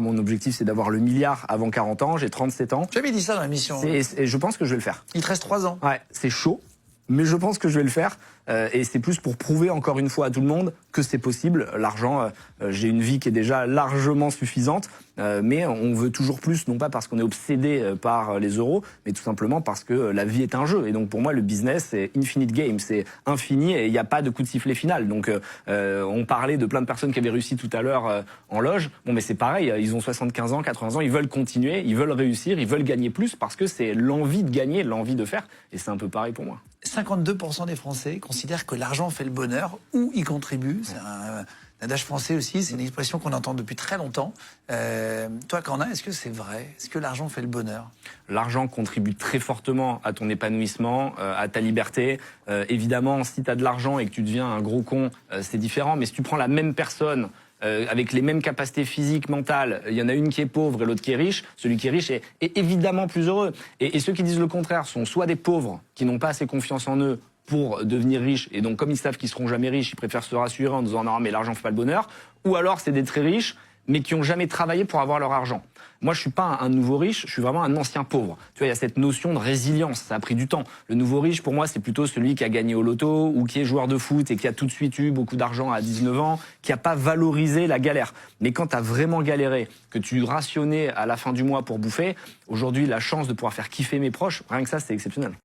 Mon objectif, c'est d'avoir le milliard avant 40 ans. J'ai 37 ans. J'avais dit ça dans l'émission. Et je pense que je vais le faire. Il te reste 3 ans. Ouais, c'est chaud, mais je pense que je vais le faire. Et c'est plus pour prouver encore une fois à tout le monde que c'est possible. L'argent, j'ai une vie qui est déjà largement suffisante, mais on veut toujours plus, non pas parce qu'on est obsédé par les euros, mais tout simplement parce que la vie est un jeu. Et donc pour moi, le business, c'est infinite game, c'est infini et il n'y a pas de coup de sifflet final. Donc on parlait de plein de personnes qui avaient réussi tout à l'heure en loge. Bon, mais c'est pareil, ils ont 75 ans, 80 ans, ils veulent continuer, ils veulent réussir, ils veulent gagner plus parce que c'est l'envie de gagner, l'envie de faire. Et c'est un peu pareil pour moi. 52% des Français considèrent que l'argent fait le bonheur ou y contribue. C'est un adage français aussi, c'est une expression qu'on entend depuis très longtemps. Toi, Quentin, est-ce que c'est vrai? Est-ce que l'argent fait le bonheur? L'argent contribue très fortement à ton épanouissement, à ta liberté. Évidemment, si tu as de l'argent et que tu deviens un gros con, c'est différent. Mais si tu prends la même personne avec les mêmes capacités physiques, mentales, il y en a une qui est pauvre et l'autre qui est riche, celui qui est riche est évidemment plus heureux. Et ceux qui disent le contraire sont soit des pauvres qui n'ont pas assez confiance en eux pour devenir riches, et donc comme ils savent qu'ils seront jamais riches, ils préfèrent se rassurer en disant non mais l'argent fait pas le bonheur, ou alors c'est des très riches mais qui ont jamais travaillé pour avoir leur argent. Moi, je suis pas un nouveau riche, je suis vraiment un ancien pauvre. Tu vois, il y a cette notion de résilience, ça a pris du temps. Le nouveau riche, pour moi, c'est plutôt celui qui a gagné au loto ou qui est joueur de foot et qui a tout de suite eu beaucoup d'argent à 19 ans, qui a pas valorisé la galère. Mais quand tu as vraiment galéré, que tu rationnais à la fin du mois pour bouffer, aujourd'hui, la chance de pouvoir faire kiffer mes proches, rien que ça, c'est exceptionnel.